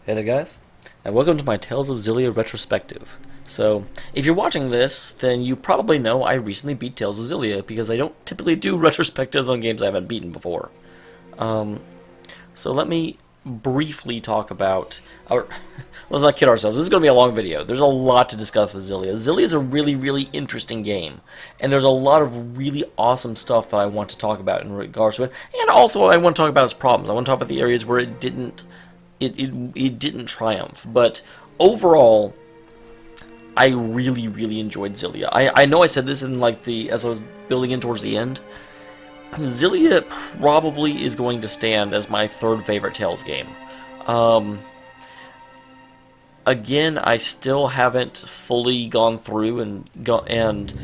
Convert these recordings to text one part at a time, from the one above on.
Hey there guys, and welcome to my Tales of Xillia Retrospective. So, if you're watching this, then you probably know I recently beat Tales of Xillia, because I don't typically do retrospectives on games I haven't beaten before. So let me briefly talk about... let's not kid ourselves, this is going to be a long video. There's a lot to discuss with Xillia. Xillia is a really, really interesting game, and there's a lot of really awesome stuff that I want to talk about in regards to it, and also I want to talk about its problems. I want to talk about the areas where it didn't triumph, but overall, I really, really enjoyed Xillia. I know I said this in as I was building in towards the end. Xillia probably is going to stand as my third favorite Tales game. Again, I still haven't fully gone through and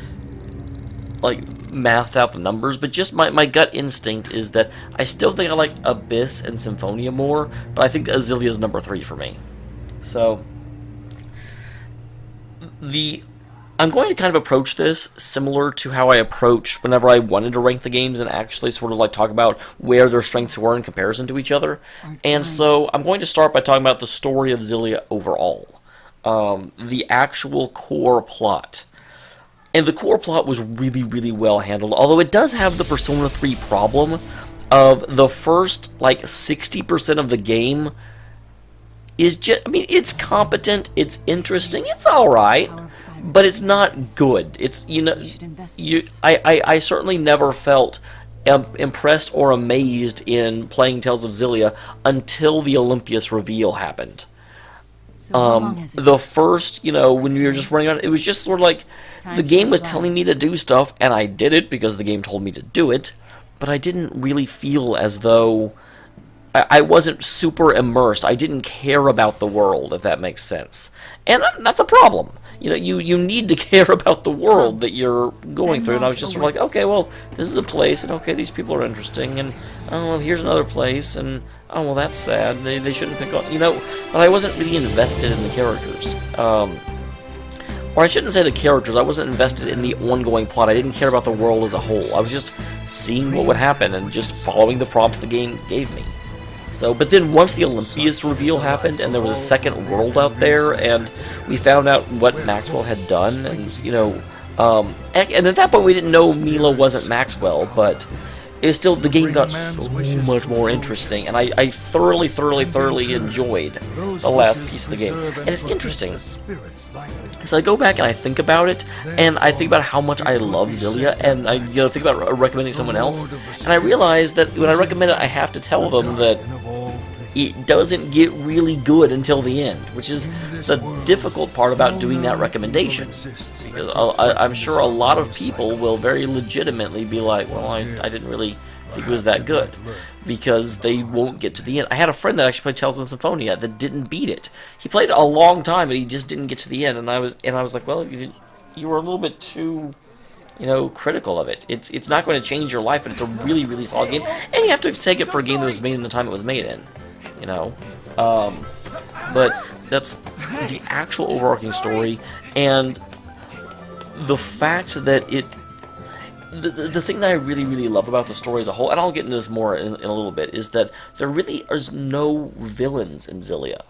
mathed out the numbers, but just my gut instinct is that I still think I like Abyss and Symphonia more, but I think Xillia is number 3 for me. So, I'm going to kind of approach this similar to how I approached whenever I wanted to rank the games and actually sort of talk about where their strengths were in comparison to each other. And so I'm going to start by talking about the story of Xillia overall. The actual core plot. And the core plot was really, really well handled, although it does have the Persona 3 problem of the first, 60% of the game is just, it's competent, it's interesting, it's alright, but it's not good. It's, I certainly never felt impressed or amazed in playing Tales of Xillia until the Olympius reveal happened. The first, when we were just running on, it was just sort of the game was telling me to do stuff, and I did it because the game told me to do it, but I didn't really feel as though I wasn't super immersed. I didn't care about the world, if that makes sense. And that's a problem. You need to care about the world that you're going through. And I was just sort of okay, well, this is a place, and okay, these people are interesting, and oh, well, here's another place, and oh, well, that's sad. They shouldn't pick on, but I wasn't really invested in the characters. Or I shouldn't say the characters, I wasn't invested in the ongoing plot. I didn't care about the world as a whole. I was just seeing what would happen and just following the prompts the game gave me. So, but then once the Olympius reveal happened, and there was a second world out there, and we found out what Maxwell had done, and, and at that point we didn't know Mila wasn't Maxwell, but it was still, the game got so much more interesting, and I thoroughly enjoyed the last piece of the game. And it's interesting, so I go back and I think about it, and I think about how much I love Xillia, and I think about recommending someone else, and I realize that when I recommend it, I have to tell them that it doesn't get really good until the end, which is the difficult part about doing that recommendation, because I'm sure a lot of people will very legitimately be like, well, I didn't really think it was that good, because they won't get to the end. I had a friend that actually played Tales of Symphonia that didn't beat it. He played it a long time, but he just didn't get to the end, and I was like, well, you were a little bit too, critical of it. It's not going to change your life, but it's a really, really solid game, and you have to take it for a game that was made in the time it was made in. But that's the actual overarching story, and the fact that the thing that I really, really love about the story as a whole, and I'll get into this more in a little bit, is that there really is no villains in Xillia.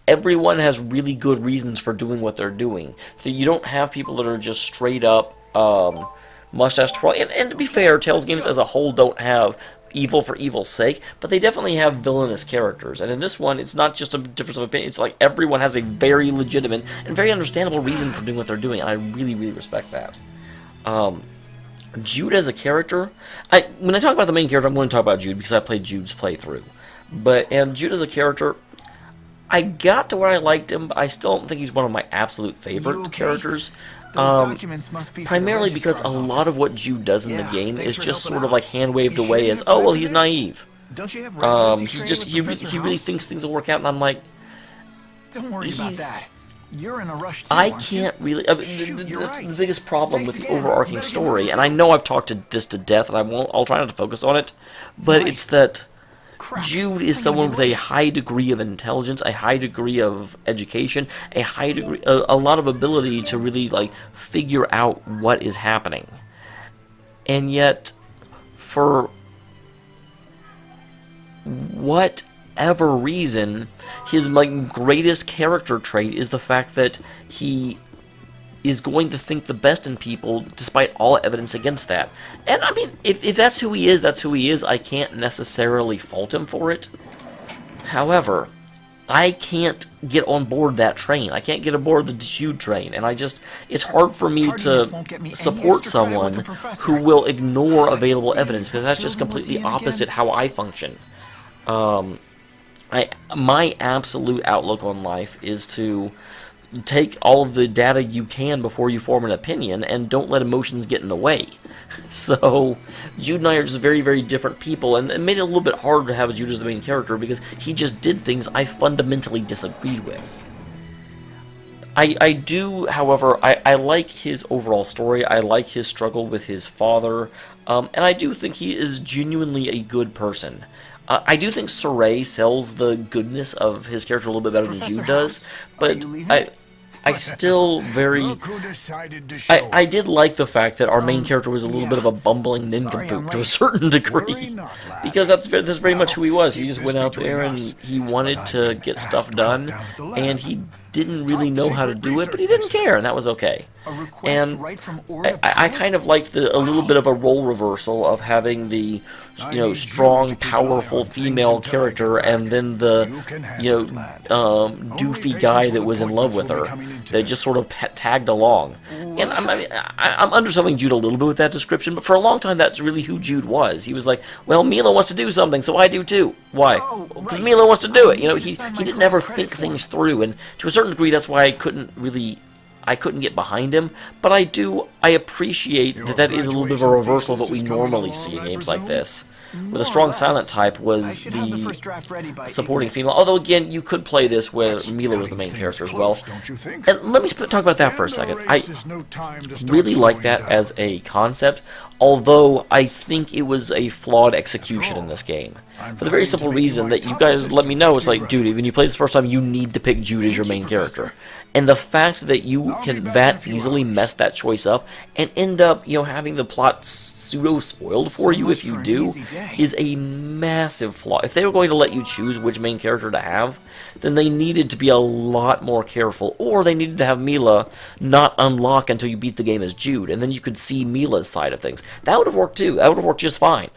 Everyone has really good reasons for doing what they're doing. So you don't have people that are just straight up mustache twirling. And to be fair, Tales games as a whole don't have evil for evil's sake, but they definitely have villainous characters. And in this one, it's not just a difference of opinion, it's everyone has a very legitimate and very understandable reason for doing what they're doing, and I really, really respect that. Jude as a character, when I talk about the main character, I'm going to talk about Jude because I played Jude's playthrough. And Jude as a character, I got to where I liked him, but I still don't think he's one of my absolute favorite characters. Primarily because a lot of what Jude does in the game is just sort of hand-waved away as, oh, well, he's naive. He really thinks things will work out, and I'm like, don't worry about that. You're in a rush too, I can't really. The biggest problem with the overarching story, and I know I've talked this to death, and I'll try not to focus on it, but it's that Jude is someone with a high degree of intelligence, a high degree of education, a lot of ability to really figure out what is happening, and yet for what whatever reason, his greatest character trait is the fact that he is going to think the best in people despite all evidence against that. And I mean, if that's who he is, that's who he is. I can't necessarily fault him for it. However, I can't get on board that train. I can't get aboard the Jude train, and it's hard for me to support someone who will ignore available evidence, because that's just completely opposite how I function. My absolute outlook on life is to take all of the data you can before you form an opinion, and don't let emotions get in the way. So, Jude and I are just very, very different people, and it made it a little bit harder to have Jude as the main character, because he just did things I fundamentally disagreed with. I do, however, I like his overall story. I like his struggle with his father, and I do think he is genuinely a good person. I do think Saray sells the goodness of his character a little bit better than Jude does, but I still I did like the fact that our main character was a little bit of a bumbling nincompoop to a certain degree, because that's very much who he was. He just went out there and he wanted to get stuff done, and he didn't really know how to do it, but he didn't care, and that was okay. And I kind of liked a little bit of a role reversal of having the strong, powerful female character, and then the doofy guy that was in love with her that just sort of tagged along. And I'm underselling Jude a little bit with that description, but for a long time that's really who Jude was. He was like, well, Mila wants to do something, so I do too. Why? Because Mila wants to do it. He didn't ever think things through, and to a certain degree that's why I couldn't get behind him, but I appreciate that is a little bit of a reversal of what we normally see in games like this. With a strong silent type was the supporting female, although again, you could play this where Mila was the main character as well. And let me talk about that for a second. I really like that as a concept, although I think it was a flawed execution in this game. For the very simple reason that you guys let me know, it's like, dude, when you play this first time, you need to pick Jude as your main character. And the fact that you can that easily mess that choice up and end up, having the plot pseudo-spoiled for you if you do, is a massive flaw. If they were going to let you choose which main character to have, then they needed to be a lot more careful, or they needed to have Mila not unlock until you beat the game as Jude, and then you could see Mila's side of things. That would have worked too. That would have worked just fine.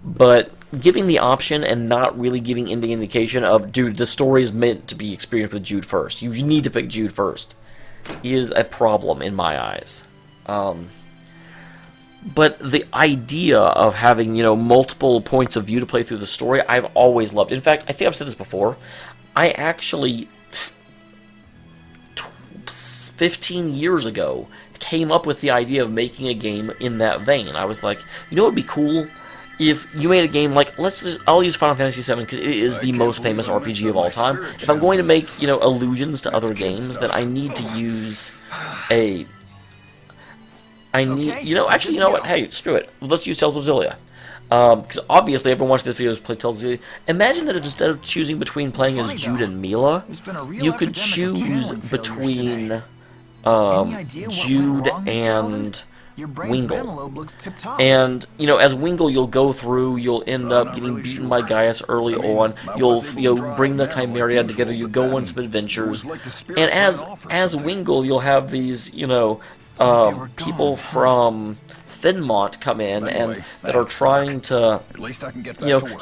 But giving the option and not really giving any indication of, dude, the story is meant to be experienced with Jude first, you need to pick Jude first, is a problem in my eyes. But the idea of having, multiple points of view to play through the story, I've always loved. In fact, I think I've said this before, I actually, 15 years ago, came up with the idea of making a game in that vein. I was like, what would be cool? If you made a game like, I'll use Final Fantasy VII because it is the most famous RPG of all time. If I'm going to make, allusions to other games, then I need to use actually, you know what? Hey, screw it. Let's use Tales of Xillia. Because obviously everyone watching this video has played Tales of Xillia. Imagine that if instead of choosing between playing as Jude and Mila, you could choose between Jude and Wingle. And, as Wingle, you'll go through, you'll end up getting beaten by Gaius early on, you'll bring the Chimera together, you go on some adventures, and as Wingle, you'll have these, people from Finmont come in and that are trying to,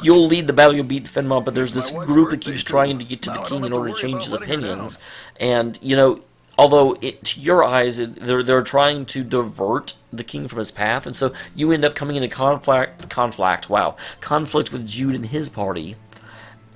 you'll lead the battle, you'll beat Finmont, but there's this group that keeps trying to get to the king in order to change his opinions, and, although to your eyes, they're trying to divert the king from his path, and so you end up coming into conflict with Jude and his party,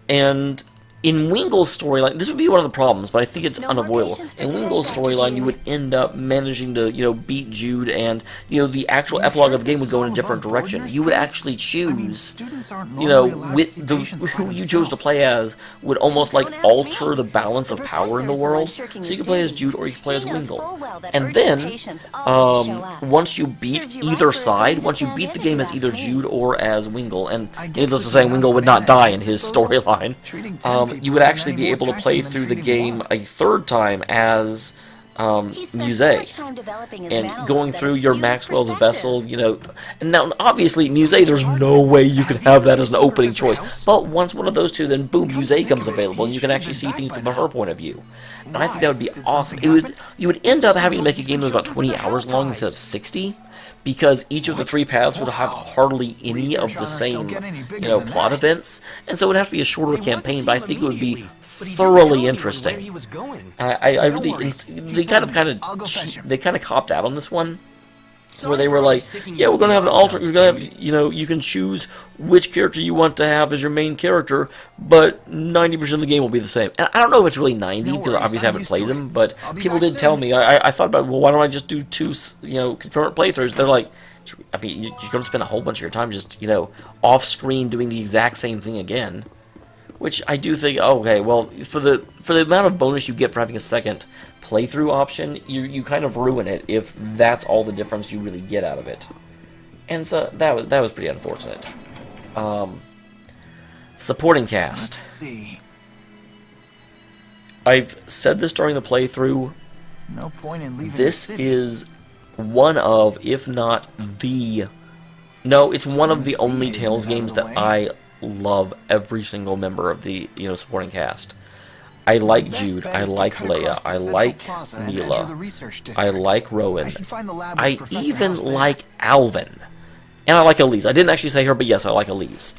and in Wingle's storyline, this would be one of the problems, but I think it's unavoidable. In Wingle's storyline, you would end up managing to, beat Jude, and, the actual epilogue of the game would go in a different direction. You would actually choose, with who you chose to play as would almost, alter the balance of power in the world. So you can play as Jude, or you can play as Wingle. And then, once you beat either side, once you beat the game as either Jude or as Wingle, and needless to say, Wingle would not die in his storyline, you would actually be able to play through the game a third time as Muse, and going through your Maxwell's vessel, you know, and now obviously Muse, there's no way you could have that as an opening choice, but once one of those two, then boom, Muse comes available, and you can actually see things from her point of view, and I think that would be awesome. You would end up having to make a game that was about 20 hours long instead of 60, because each of the 3 paths would have hardly any of the same, you know, plot events, and so it would have to be a shorter campaign, but I think it would be thoroughly interesting. I really, they kind of copped out on this one, where they were like, yeah, we're gonna have an alternate, we're gonna have, you know, you can choose which character you want to have as your main character, but 90% of the game will be the same. And I don't know if it's really 90, because I obviously haven't played them, but people did tell me, I thought about, well, why don't I just do 2, you know, concurrent playthroughs? They're like, I mean, you're gonna spend a whole bunch of your time just, you know, off-screen doing the exact same thing again. Which I do think, okay, well, for the amount of bonus you get for having a second playthrough option, you kind of ruin it if that's all the difference you really get out of it. And so that was pretty unfortunate. Supporting cast. Let's see. I've said this during the playthrough. No point in leaving This the city. is one of, if not the, no, it's one of the only Tales games that I love every single member of the, you know, supporting cast. I like Jude, I like Leia, I like Mila, I like Rowan, I even like Alvin, and I like Elise. I didn't actually say her, but yes, I like Elise.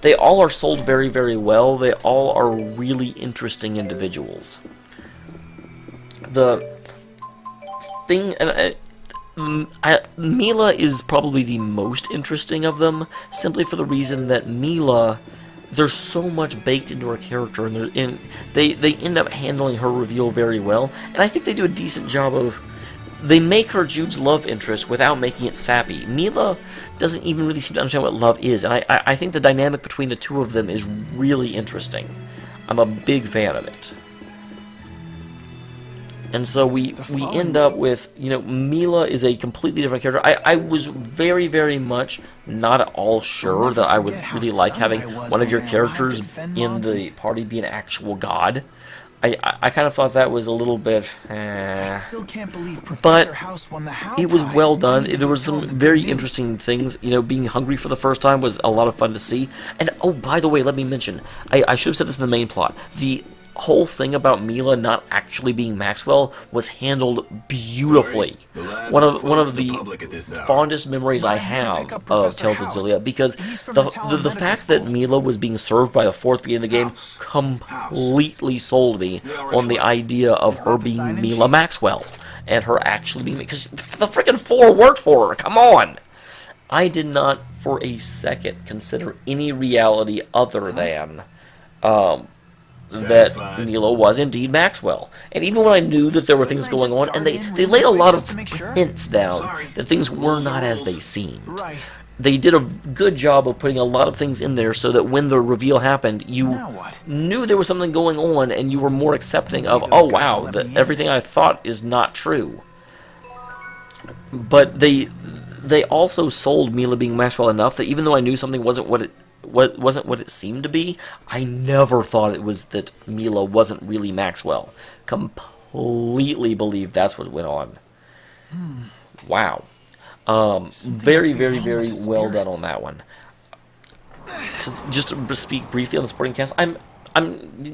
They all are sold very, very well. They all are really interesting individuals. The thing, and Mila is probably the most interesting of them, simply for the reason that Mila, there's so much baked into her character, and they end up handling her reveal very well, and I think they do a decent job of, they make her Jude's love interest without making it sappy. Mila doesn't even really seem to understand what love is, and I think the dynamic between the two of them is really interesting. I'm a big fan of it. And so we end up with, you know, Mila is a completely different character. I was very, very much not at all sure that I would really like having one of your characters in the party be an actual god. I kind of thought that was a little bit, but it was well done. There was some very interesting things. You know, being hungry for the first time was a lot of fun to see. And, oh, by the way, let me mention, I should have said this in the main plot. The whole thing about Mila not actually being Maxwell was handled beautifully. One of the fondest memories I have of Tales of Xillia, because the fact that Mila was being served by the fourth beginning of the game completely sold me on the idea of her being Mila Maxwell and her actually being, because the freaking 4 worked for her. Come on. I did not for a second consider any reality other than that Mila was indeed Maxwell. And even when I knew that there were things going on, and they laid a lot of hints down that things were not as they seemed. They did a good job of putting a lot of things in there so that when the reveal happened, you knew there was something going on, and you were more accepting of, oh wow, that everything I thought is not true. But they also sold Mila being Maxwell enough that even though I knew something wasn't what it seemed to be, I never thought it was that Mila wasn't really Maxwell. Completely believed that's what went on. Wow. Very, very, very well done on that one. Just to speak briefly on the supporting cast, I'm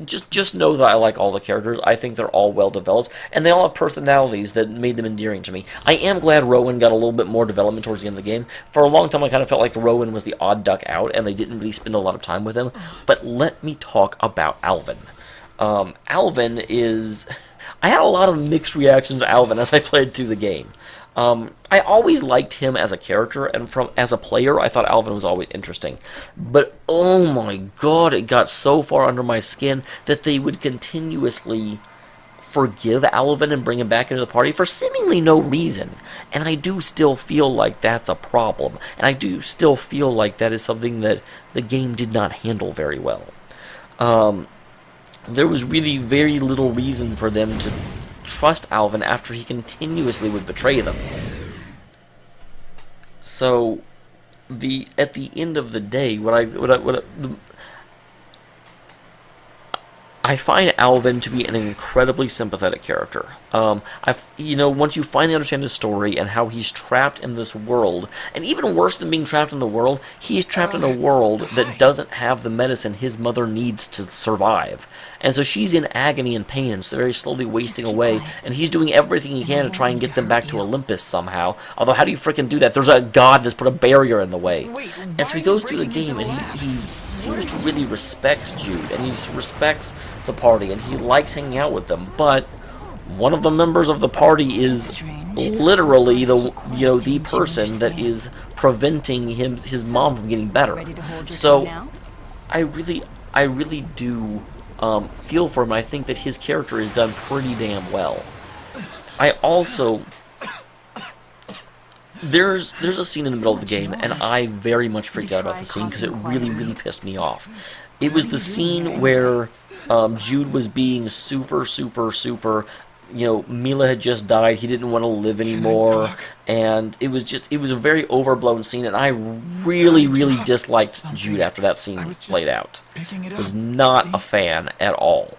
just know that I like all the characters. I think they're all well developed, and they all have personalities that made them endearing to me. I am glad Rowan got a little bit more development towards the end of the game. For a long time, I kind of felt like Rowan was the odd duck out, and they didn't really spend a lot of time with him. But let me talk about Alvin. Alvin is... I had a lot of mixed reactions to Alvin as I played through the game. I always liked him as a character, and as a player, I thought Alvin was always interesting. But, oh my god, it got so far under my skin that they would continuously forgive Alvin and bring him back into the party for seemingly no reason. And I do still feel like that's a problem. And I do still feel like that is something that the game did not handle very well. There was really very little reason for them to trust Alvin after he continuously would betray them. So, at the end of the day, I I find Alvin to be an incredibly sympathetic character. Once you finally understand his story and how he's trapped in this world, and even worse than being trapped in the world, he's trapped in a world that doesn't have the medicine his mother needs to survive. And so she's in agony and pain and very slowly wasting away, and he's doing everything he can to try and get them back to Olympus somehow. Although, how do you freaking do that? There's a god that's put a barrier in the way. And so he goes through the game, and he seems to really respect Jude, and he respects the party, and he likes hanging out with them, but one of the members of the party is literally the person that is preventing his mom from getting better. So I really do feel for him. I think that his character is done pretty damn well. I also there's a scene in the middle of the game, and I very much freaked out about the scene because it really pissed me off. It was the scene where Jude was being super, Mila had just died, he didn't want to live anymore, and it was a very overblown scene, and I really disliked Jude after that scene played out. Was not a fan at all.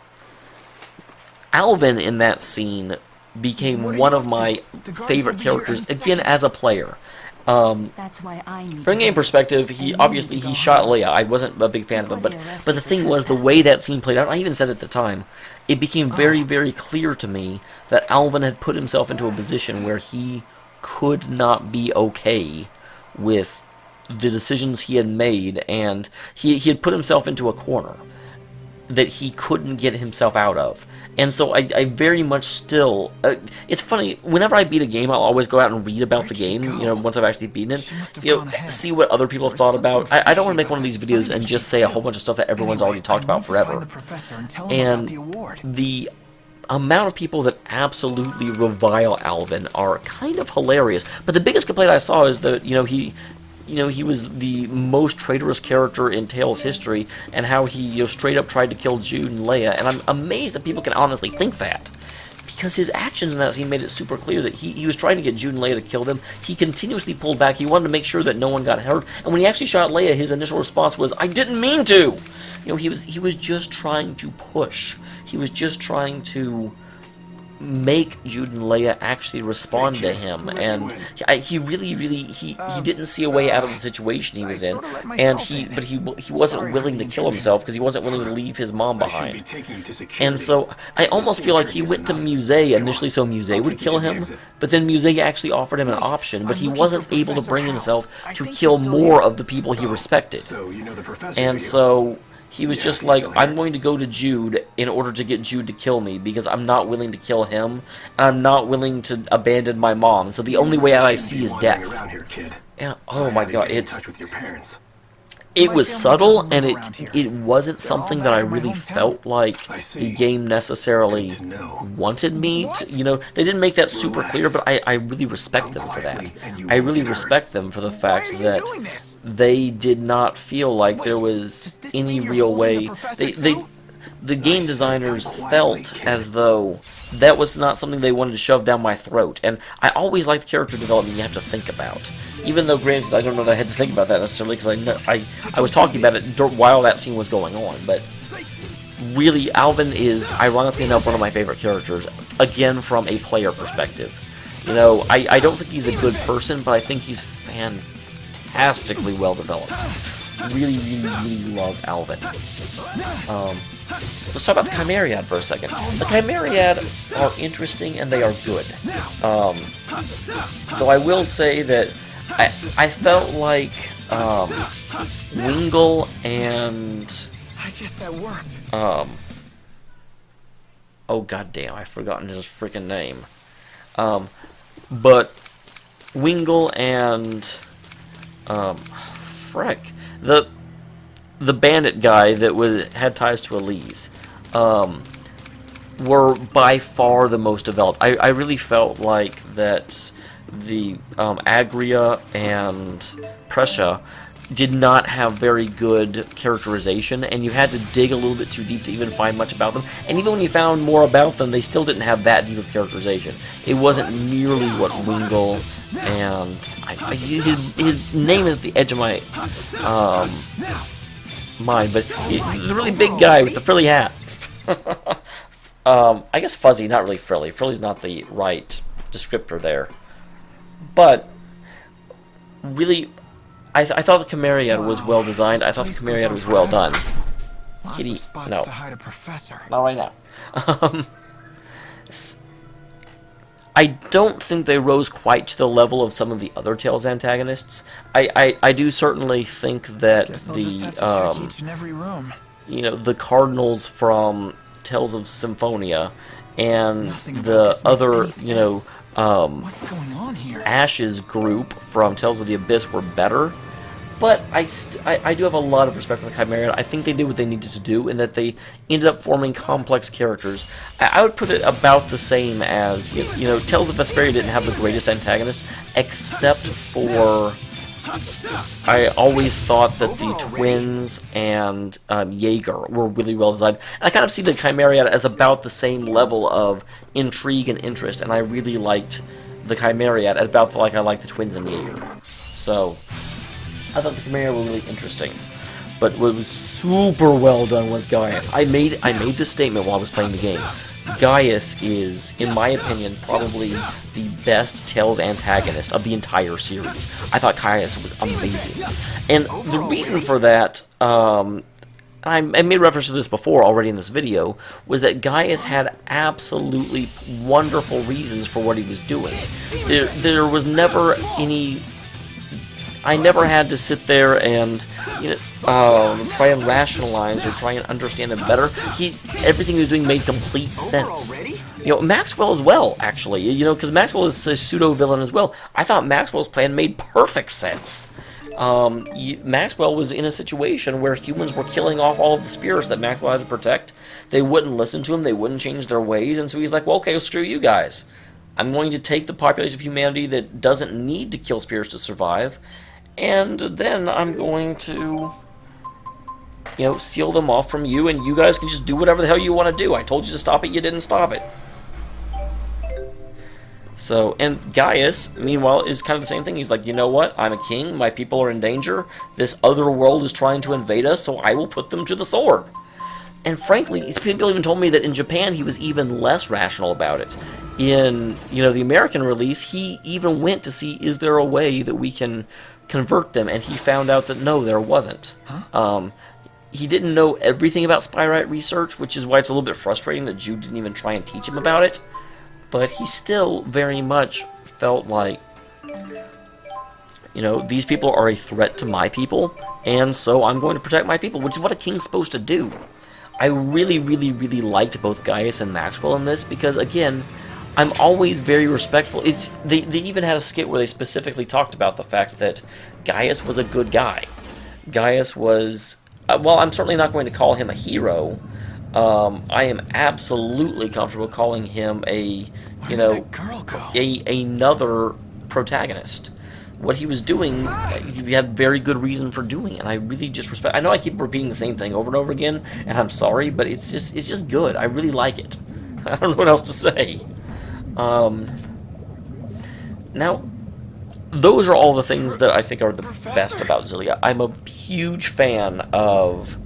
Alvin in that scene became one of my favorite characters, again, as a player. From a game perspective, he shot Leia. I wasn't a big fan of him, but the thing was, the way that scene played out, I even said at the time, it became very clear to me that Alvin had put himself into a position where he could not be okay with the decisions he had made, and he had put himself into a corner that he couldn't get himself out of. And so I very much still... it's funny, whenever I beat a game, I'll always go out and read about the game, once I've actually beaten it, see what other people have thought about. I don't want to make one of these videos and just say a whole bunch of stuff that everyone's already talked about forever. And the amount of people that absolutely revile Alvin are kind of hilarious. But the biggest complaint I saw is that, he was the most traitorous character in Tales history, and how he straight up tried to kill Jude and Leia, and I'm amazed that people can honestly think that. Because his actions in that scene made it super clear that he was trying to get Jude and Leia to kill them. He continuously pulled back. He wanted to make sure that no one got hurt, and when he actually shot Leia, his initial response was, "I didn't mean to!" He was just trying to push. He was just trying to make Jude and Leia actually respond to him, and he really he didn't see a way out of the situation he was in, and he wasn't willing to kill himself because he wasn't willing to leave his mom behind. And so I almost feel like he went to Muse initially so Muse would kill him, but then Muse actually offered him an option, but he wasn't able to bring himself to kill more of the people he respected. And so he was just like, I'm going to go to Jude in order to get Jude to kill me, because I'm not willing to kill him, and I'm not willing to abandon my mom, so the only way out I see is death. And, oh my god, it was subtle, and it wasn't something that I really felt like the game necessarily wanted me to, they didn't make that super clear, but I really respect them for that. I really respect them for the fact that they did not feel like there was any real way. The game designers felt as though that was not something they wanted to shove down my throat, and I always like the character development you have to think about. Even though, granted, I don't know that I had to think about that necessarily, because I was talking about it while that scene was going on, but really, Alvin is, ironically enough, one of my favorite characters, again, from a player perspective. I don't think he's a good person, but I think he's fantastically well developed. Really love Alvin. Let's talk about the Chimeriad for a second. The Chimeriad are interesting and they are good. Though I will say that I felt like Wingle and oh goddamn, I've forgotten his freaking name. But Wingle and frick, the bandit guy that had ties to Elise were by far the most developed. I really felt like that the Agria and Prescia did not have very good characterization, and you had to dig a little bit too deep to even find much about them. And even when you found more about them, they still didn't have that deep of characterization. It wasn't nearly what Wingle and his name is at the edge of my mind, but the really big guy with the frilly hat. I guess fuzzy, not really frilly. Frilly's not the right descriptor there. But really, I thought the Chimeriad was well designed. I thought the Chimeriad was well done. Kitty, no. To hide a professor. Not right now. I don't think they rose quite to the level of some of the other Tales antagonists. I do certainly think that each and every room. you know, the Cardinals from Tales of Symphonia and the other, you know, What's going on here? Ash's group from Tales of the Abyss were better. But I do have a lot of respect for the Chimera. I think they did what they needed to do, and that they ended up forming complex characters. I would put it about the same as, you know, Tales of Vesperia didn't have the greatest antagonist, except for... I always thought that the twins and Jaeger were really well designed. And I kind of see the Chimera as about the same level of intrigue and interest, and I really liked the Chimera at about like I liked the twins and Jaeger. So... I thought the Chimera were really interesting, but what was super well done was Gaius. I made this statement while I was playing the game. Gaius is, in my opinion, probably the best Tales antagonist of the entire series. I thought Gaius was amazing, and the reason for that, I made reference to this before already in this video, was that Gaius had absolutely wonderful reasons for what he was doing. There was never any... I never had to sit there and, you know, try and rationalize or try and understand him better. Everything he was doing made complete sense. You know, Maxwell as well, actually. You know, because Maxwell is a pseudo-villain as well. I thought Maxwell's plan made perfect sense. Maxwell was in a situation where humans were killing off all of the spirits that Maxwell had to protect. They wouldn't listen to him. They wouldn't change their ways. And so he's like, well, okay, well, screw you guys. I'm going to take the population of humanity that doesn't need to kill spirits to survive, and then I'm going to, you know, seal them off from you, and you guys can just do whatever the hell you want to do. I told you to stop it, you didn't stop it. So, and Gaius, meanwhile, is kind of the same thing. He's like, you know what? I'm a king, my people are in danger, this other world is trying to invade us, so I will put them to the sword. And frankly, people even told me that in Japan he was even less rational about it. In, you know, the American release, he even went to see, is there a way that we can convert them, and he found out that no, there wasn't. He didn't know everything about Spyrite research, which is why it's a little bit frustrating that Jude didn't even try and teach him about it, but he still very much felt like, you know, these people are a threat to my people, and so I'm going to protect my people, which is what a king's supposed to do. I really, really, really liked both Gaius and Maxwell in this, because, again, I'm always very respectful. They even had a skit where they specifically talked about the fact that Gaius was a good guy. Gaius was... well, I'm certainly not going to call him a hero. I am absolutely comfortable calling him a, you know, another protagonist. What he was doing, he had very good reason for doing, and I really just respect... I know I keep repeating the same thing over and over again, and I'm sorry, but it's just good. I really like it. I don't know what else to say. Now, those are all the things that I think are the best about Xillia. I'm a huge fan of,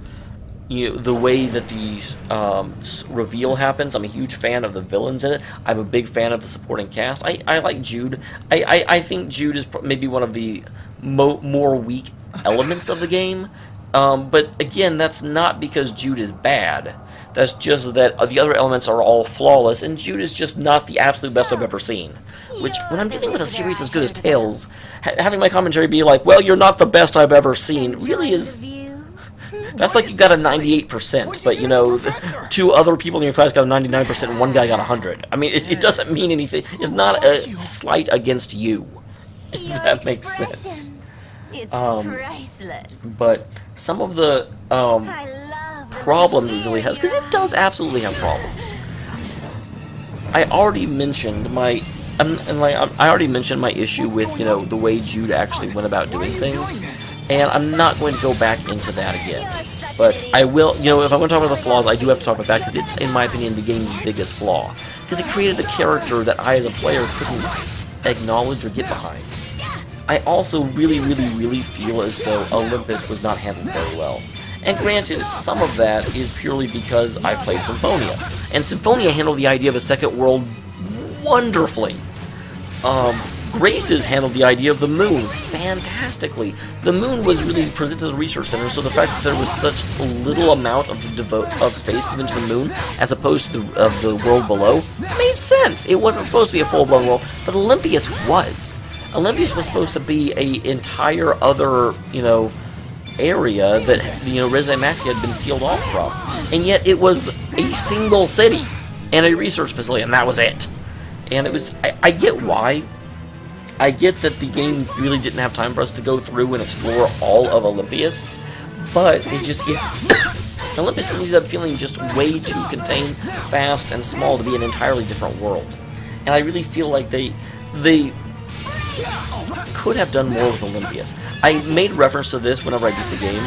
you know, the way that the reveal happens. I'm a huge fan of the villains in it. I'm a big fan of the supporting cast. I like Jude. I think Jude is maybe one of the more weak elements of the game. But again, that's not because Jude is bad. That's just that the other elements are all flawless, and Jude is just not the absolute best I've ever seen. Which, when I'm dealing with a series as good as Tales, having my commentary be like, well, you're not the best I've ever seen, really is... That's like you got a 98%, but, you know, two other people in your class got a 99% and one guy got 100. I mean, it doesn't mean anything. It's not a slight against you, if that makes sense. It's priceless. But some of the problems that Xillia has, because it does absolutely have problems. I already mentioned my issue with, you know, the way Jude actually went about doing things, and I'm not going to go back into that again. But I will, you know, if I want to talk about the flaws, I do have to talk about that, because it's, in my opinion, the game's biggest flaw. Because it created a character that I, as a player, couldn't acknowledge or get behind. I also really, really, really feel as though Olympus was not handled very well. And granted, some of that is purely because I played Symphonia. And Symphonia handled the idea of a second world wonderfully. Graces handled the idea of the moon fantastically. The moon was really presented as a research center, so the fact that there was such little amount of space given to the moon as opposed to the world below made sense. It wasn't supposed to be a full-blown world, but Olympias was. Olympias was supposed to be a entire other, area that, Reze Maxi had been sealed off from. And yet it was a single city and a research facility, and that was it. And it was, I get why. I get that the game really didn't have time for us to go through and explore all of Olympias, but it just, Olympus ended up feeling just way too contained, fast, and small to be an entirely different world. And I really feel like they could have done more with Olympias. I made reference to this whenever I beat the game.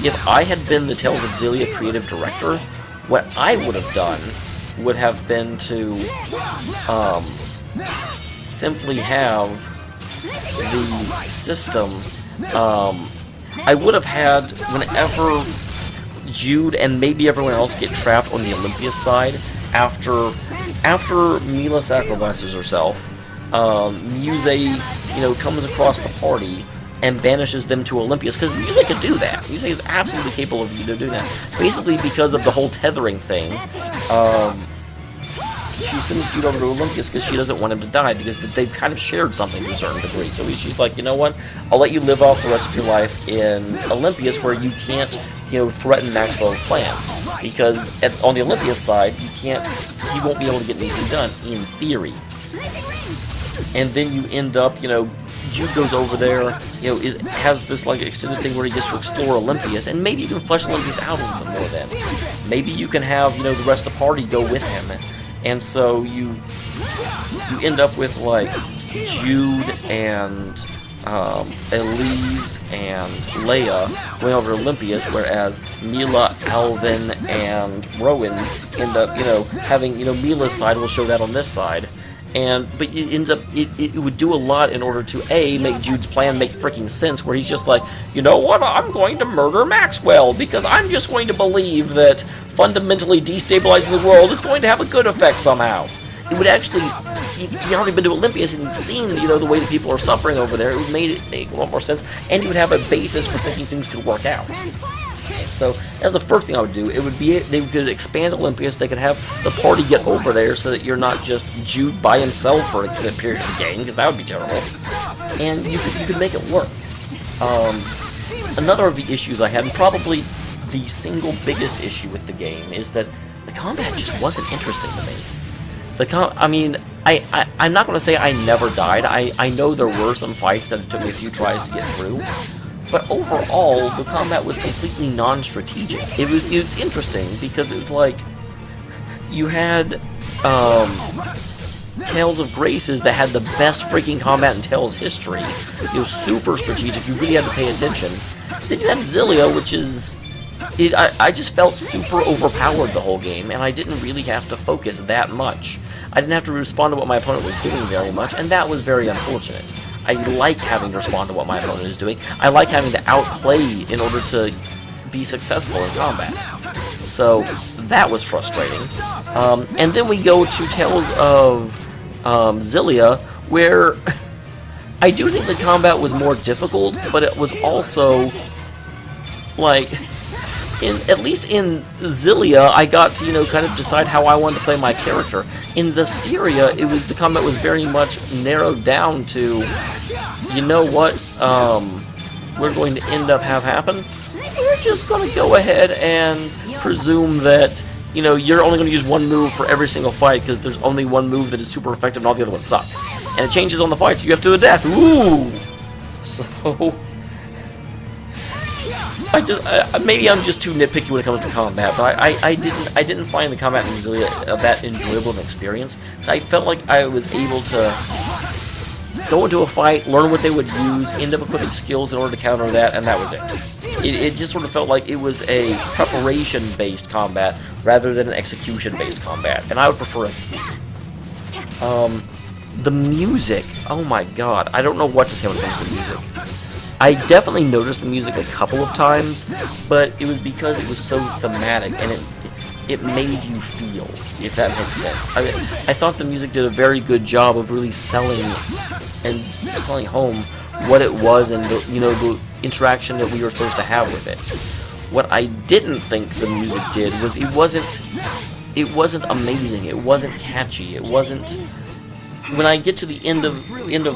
If I had been the Tales of Xillia creative director, what I would have done would have been to simply have the system. I would have had, whenever Jude and maybe everyone else get trapped on the Olympias side, after Mila sacrifices herself, Muse, comes across the party and banishes them to Olympias, because Muse could do that. Muse is absolutely capable of doing that. Basically, because of the whole tethering thing, she sends Jude over to Olympias because she doesn't want him to die, because they've kind of shared something to a certain degree. So she's like, you know what? I'll let you live off the rest of your life in Olympias, where you can't, threaten Maxwell's plan, because on the Olympias side, he won't be able to get anything done in theory. And then you end up, Jude goes over there, has this extended thing where he gets to explore Olympias, and maybe you can flesh Olympias out a little bit more. Then maybe you can have the rest of the party go with him. And so you end up with Jude and Elise and Leia going over to Olympias, whereas Mila, Alvin, and Rowan end up having Mila's side will show that on this side. But it ends up, it would do a lot in order to make Jude's plan make freaking sense, where he's just like, you know what, I'm going to murder Maxwell because I'm just going to believe that fundamentally destabilizing the world is going to have a good effect somehow. It would actually, he already been to Olympias and seen the way that people are suffering over there. It would make a lot more sense, and he would have a basis for thinking things could work out. So that's the first thing I would do. It would be they could expand Olympias. They could have the party get over there so that you're not just Jude by himself for an extended period of the game, because that would be terrible. And you could make it work. Another of the issues I had, and probably the single biggest issue with the game, is that the combat just wasn't interesting to me. I'm not going to say I never died. I know there were some fights that it took me a few tries to get through. But overall, the combat was completely non-strategic. It's interesting because it was like you had Tales of Graces that had the best freaking combat in Tales history. It was super strategic. You really had to pay attention. Then you had Xillia, which is I just felt super overpowered the whole game, and I didn't really have to focus that much. I didn't have to respond to what my opponent was doing very much, and that was very unfortunate. I like having to respond to what my opponent is doing. I like having to outplay in order to be successful in combat. So that was frustrating. And then we go to Tales of Xillia, where I do think the combat was more difficult, but it was also at least in Xillia, I got to, kind of decide how I wanted to play my character. In Zestiria, the combat was very much narrowed down to, you know what, we're going to end up have happen? We're just going to go ahead and presume that, you're only going to use one move for every single fight, because there's only one move that is super effective and all the other ones suck. And it changes on the fight, so you have to adapt. Ooh! So maybe I'm just too nitpicky when it comes to combat, but I didn't find the combat in Xillia that enjoyable an experience. So I felt like I was able to go into a fight, learn what they would use, end up equipping skills in order to counter that, and that was it. It just sort of felt like it was a preparation-based combat rather than an execution-based combat, and I would prefer execution. The music, oh my god, I don't know what to say when it comes to music. I definitely noticed the music a couple of times, but it was because it was so thematic and it made you feel, if that makes sense. I thought the music did a very good job of really selling home what it was and the interaction that we were supposed to have with it. What I didn't think the music did was it wasn't amazing. It wasn't catchy. It wasn't. When I get to the end of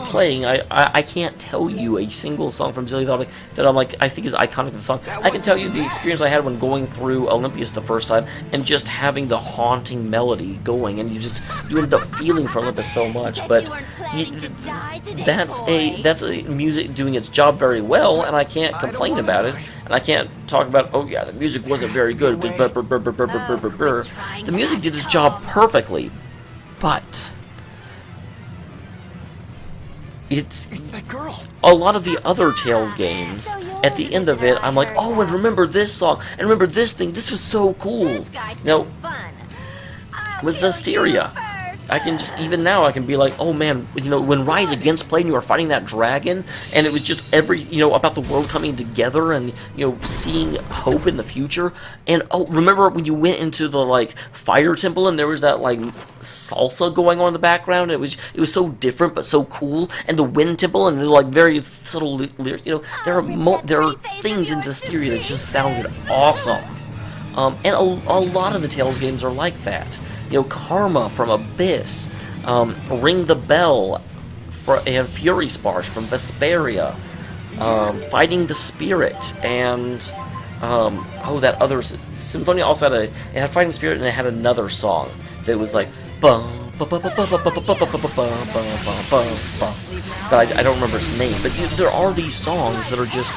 playing, I can't tell you a single song from Xillia that I'm like I think is iconic of the song. I can tell you the experience I had when going through Olympias the first time and just having the haunting melody going, and you end up feeling for Olympus so much. But that's a music doing its job very well, and I can't complain about it. And I can't talk about, oh yeah, the music wasn't very good because the music did its job perfectly, but it's that girl. a lot of the other Tales games, at the end of it, I'm like, oh, and remember this song, and remember this thing, this was so cool. Now, with Xillia, I can just, even now, I can be like, oh man, when Rise Against played and you were fighting that dragon, and it was just about the world coming together and, seeing hope in the future, and, oh, remember when you went into the, fire temple and there was that, salsa going on in the background, and it was so different but so cool, and the wind temple, and they're, very subtle, there are things in Xillia that just sounded awesome, and a lot of the Tales games are like that. Karma from Abyss, Ring the Bell, and Fury Sparks from Vesperia, Fighting the Spirit, and that other Symphonia also had Fighting Spirit, and it had another song that was like bum. But I don't remember its name. But there are these songs that are just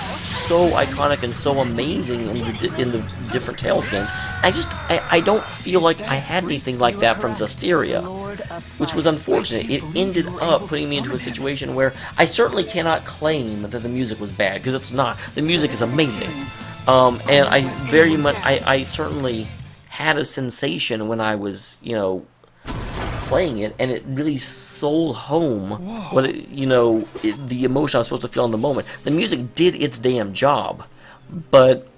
so iconic and so amazing in the different Tales games. I don't feel like I had anything like that from Xillia, which was unfortunate. It ended up putting me into a situation where I certainly cannot claim that the music was bad, because it's not. The music is amazing, and I certainly had a sensation when I was playing it, and it really sold home the emotion I was supposed to feel in the moment. The music did its damn job, but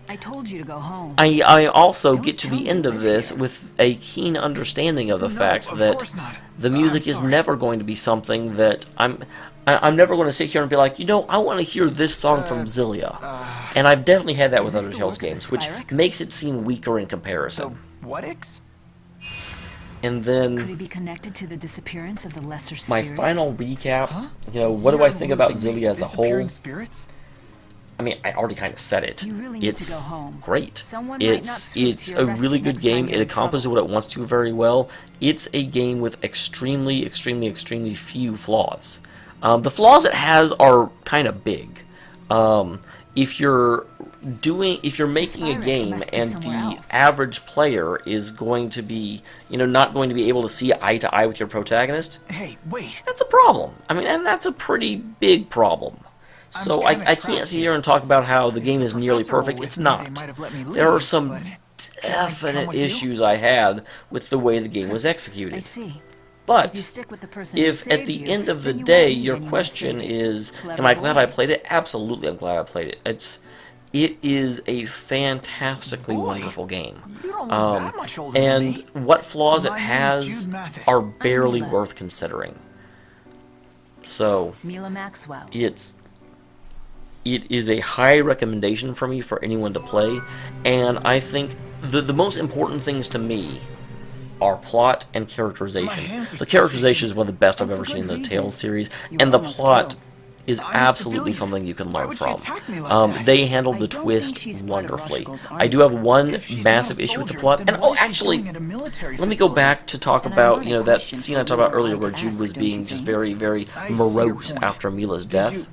I told you to go home. I also get to the end of this with a keen understanding of the fact that the music is never going to be something that I'm never going to sit here and be like, I want to hear this song from Xillia. And I've definitely had that with other Tales games, which makes it seem weaker in comparison. What X? And then Could it be connected to the disappearance of the lesser spirits? my final recap, what do I think about Xillia as a whole? Spirits? I mean, I already kind of said it. You really need to It's go home. great. Someone might not swoop to It's your a rescue really good next time game. you're It in accomplishes trouble. what it wants to very well. It's a game with extremely, extremely, extremely few flaws. The flaws it has are kind of big. If you're making a game and the average player is going to be, not going to be able to see eye to eye with your protagonist, Hey, wait. that's a problem. I mean, and that's a pretty big problem. So I can't sit here and talk about how the game is nearly perfect. It's not. There are some definite issues I had with the way the game was I executed. see. But If you stick with the person who if at saved the you, end of the then you day won't need your anyone to question save you. is, Clever am I glad boy. I played it? Absolutely, I'm glad I played it. It is a fantastically wonderful game. You don't look that much older than And me. what flaws it My name's has Jude Mathis. are barely Mila. worth considering. So Mila Maxwell. it is a high recommendation for me for anyone to play, and I think the most important things to me are plot and characterization. The characterization is one of the best I've ever seen in the Tales series, and the plot is absolutely something you can learn from. They handled the twist wonderfully. I do have one massive issue with the plot, and actually, let me go back to talk about that scene I talked about earlier where Jude was being just very, very morose after Mila's death.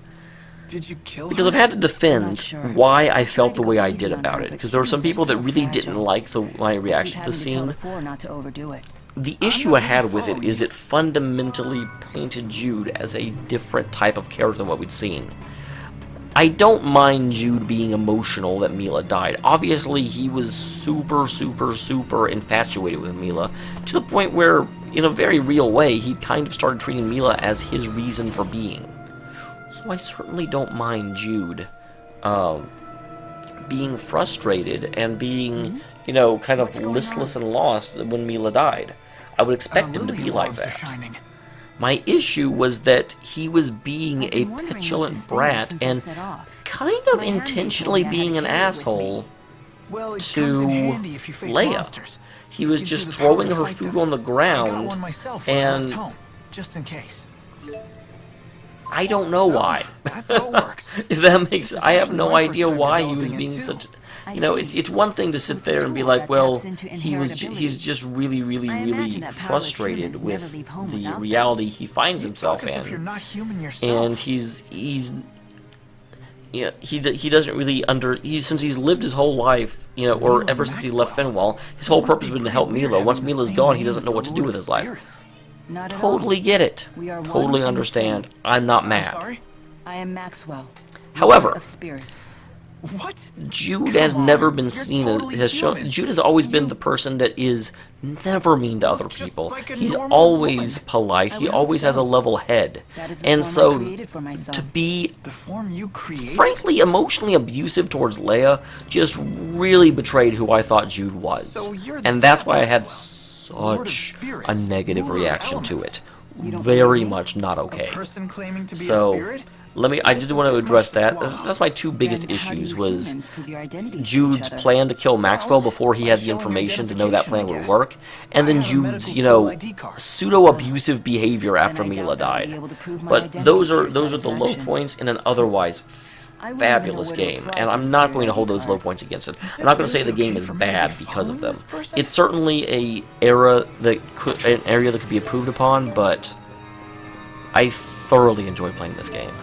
Did you kill Because I've had to defend why I felt the way I did about it. Because there were some people that really didn't like my reaction to the scene. Not to overdo it. The issue I had with it is it fundamentally painted Jude as a different type of character than what we'd seen. I don't mind Jude being emotional that Mila died. Obviously, he was super, super, super infatuated with Mila, to the point where, in a very real way, he kind of started treating Mila as his reason for being. So I certainly don't mind Jude being frustrated and being, you know, kind of listless and lost when Mila died. I would expect him to be like that. My issue was that he was being a petulant brat and kind of intentionally being an asshole to Leia. He was just throwing her food on the ground, and just in case. I don't know why. That's how it works. If that makes, I have no idea why he was being such. You know, it's one thing to sit there and be like, well, he's just really frustrated with the reality he finds himself in, and he doesn't really since he's lived his whole life, you know, or ever since he left Fenwell, his whole purpose has been to help Mila. Once Mila's gone, he doesn't know what to do with his life. Totally get it. Totally understand. I'm not mad. I am Maxwell. However, of spirits. What? Jude has never been seen as Jude has always been the person that is never mean to other people. He's always polite. He always has a level head. And so to be frankly emotionally abusive towards Leia just really betrayed who I thought Jude was. And that's why I had such a negative reaction to it. Very much not okay. So I just want to address that. That's my two biggest issues, was Jude's plan to kill Maxwell before he had the information to know that plan would work, and then Jude's, you know, pseudo-abusive behavior after Mila died. But those are the low points in an otherwise fabulous game, and I'm not going to hold those low points against it. I'm not going to say the game is bad because of them. It's certainly an area that could be improved upon, but I thoroughly enjoy playing this game.